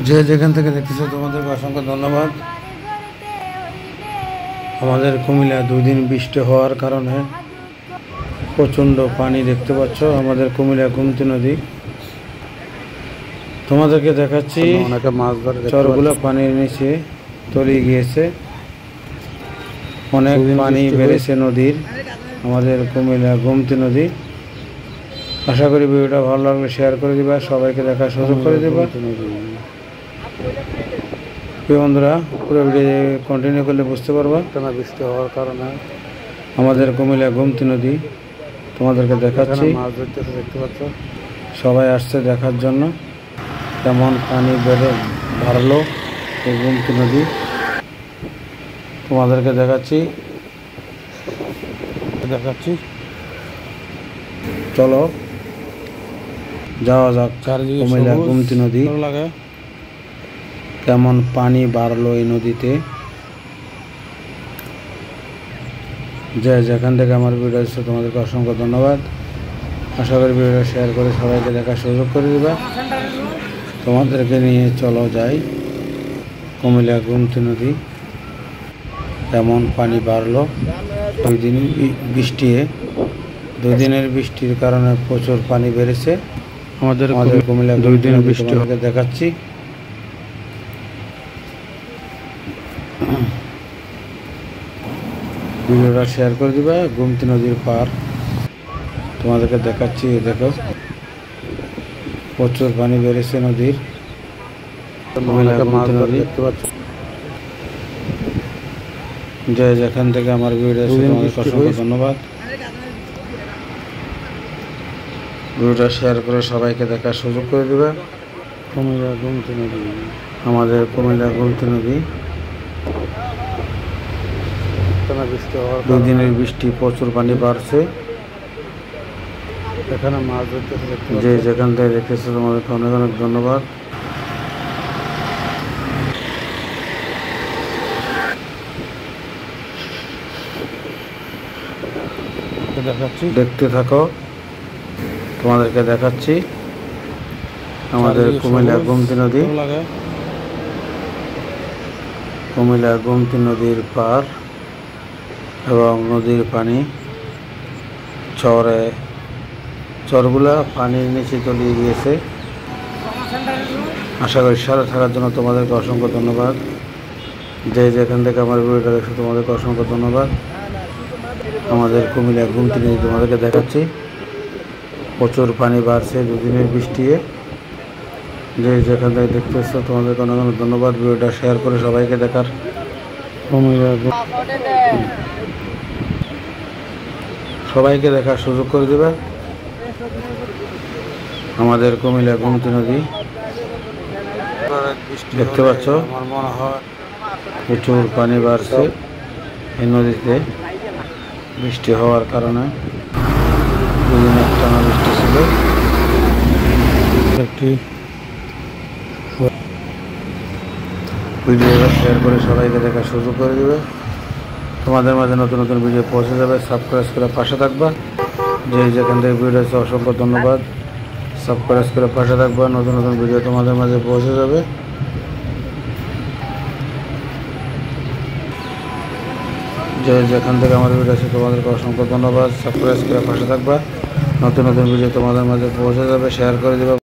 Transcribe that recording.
যে যেখান থেকে দেখতেছো তোমাদেরকে অসংখ্য ধন্যবাদ। আমাদের কুমিল্লা 2 দিন বৃষ্টি হওয়ার কারণে প্রচণ্ড পানি দেখতে পাচ্ছ। আমাদের কুমিল্লা গোমতী নদী তোমাদেরকে দেখাচ্ছি। অনেকে মাছ ধরে, চরগুলো পানির নিচে তলিয়ে গিয়েছে, অনেক পানি বেড়েছে নদীর। আমাদের কুমিল্লা গোমতী নদী। আশা করি ভিডিওটা ভালো লাগলে শেয়ার করে দিবা, সবাইকে দেখার সুযোগ করে দিবা। প্রিয় বন্ধুরা, পুরো ভিডিও কন্টিনিউ করলে বুঝতে পারবা টানা বৃষ্টি হওয়ার কারণে আমাদের কুমিল্লা গোমতী নদী তোমাদেরকে দেখাচ্ছি। মাছ ধরতেছে, দেখতে পাচ্ছ। সবাই আসছে দেখার জন্য কেমন পানি বাড়লো এই গোমতী নদী। তোমাদেরকে দেখাচ্ছি। চলো যাওয়া যাক কুমিল্লা গোমতী নদী। কেমন পানি বাড়লো এই নদীতে। যে যেখান থেকে আমার ভিডিও আসছে তোমাদেরকে অসংখ্য ধন্যবাদ। আশা করি ভিডিওটা শেয়ার করে সবাইকে দেখার সুযোগ করে দিবা। তোমাদেরকে নিয়ে চলো যাই কুমিল্লা গোমতী নদী। কেমন পানি বাড়লো 2 দিন বৃষ্টি, 2 দিনের বৃষ্টির কারণে প্রচুর পানি বেড়েছে। আমাদের কুমিল্লা 2 দিনের বৃষ্টি দেখাচ্ছি। ভিডিওটা শেয়ার করে দিবা। গোমতী নদীর পার তোমাদেরকে দেখাচ্ছি। দেখো প্রচুর পানি বেড়েছে নদীর। দেখতে পাচ্ছ। যে যেখান থেকে আমার ভিডিও আছে তোমাদেরকে অসংখ্য ধন্যবাদ। ভিডিওটা শেয়ার করে সবাইকে দেখার সুযোগ করে দিবা। কুমিল্লা গোমতী নদী, আমাদের কুমিল্লা গোমতী নদী। 2 দিনের বৃষ্টি প্রচুর পানি বাড়ছে। এখানে মাছ ধরতেছে, যে যেখান থেকে দেখতেছে তোমাদেরকে অনেক অনেক ধন্যবাদ। দেখতে থাকো, তোমাদেরকে দেখাচ্ছি আমাদের কুমিল্লা গোমতী নদী। কুমিল্লা গোমতী নদীর পার এবং নদীর পানি। চরগুলা পানির নিচে তলিয়ে গিয়েছে। আশা করি সাথে থাকার জন্য তোমাদেরকে অসংখ্য ধন্যবাদ। যে যেখান থেকে আমার ভিডিওটা দেখছো তোমাদেরকে অসংখ্য ধন্যবাদ। আমাদের কুমিল্লা গোমতী নদী তোমাদেরকে দেখাচ্ছি। প্রচুর পানি বাড়ছে 2 দিনের বৃষ্টি। যে যেখান থেকে দেখতেছ তোমাদেরকে অনেক অনেক ধন্যবাদ। ভিডিওটা শেয়ার করে সবাইকে দেখার সবাইকে দেখার সুযোগ করে দেবে। আমাদের কুমিল্লা গোমতী নদী দেখতে পাচ্ছ। আমার মনে হয় প্রচুর পানি বাড়ছে এই নদীতে বৃষ্টি হওয়ার কারণে। 2 দিন টানা বৃষ্টি ছিল। একটি ভিডিও শেয়ার করে সবাইকে দেখার সুযোগ করে দেবে। তোমাদের মাঝে নতুন নতুন ভিডিও পৌঁছে যাবে। সাবস্ক্রাইব করে পাশে থাকবা। যে যেখান থেকে ভিডিও আছে অসংখ্য ধন্যবাদ। সাবস্ক্রাইব করে পাশে থাকবা, নতুন নতুন ভিডিও তোমাদের মাঝে পৌঁছে যাবে। যে যেখান থেকে আমার ভিডিও আছে তোমাদেরকে অসংখ্য ধন্যবাদ। সাবস্ক্রাইব করে পাশে থাকবা, নতুন নতুন ভিডিও তোমাদের মাঝে পৌঁছে যাবে। শেয়ার করে দেবে।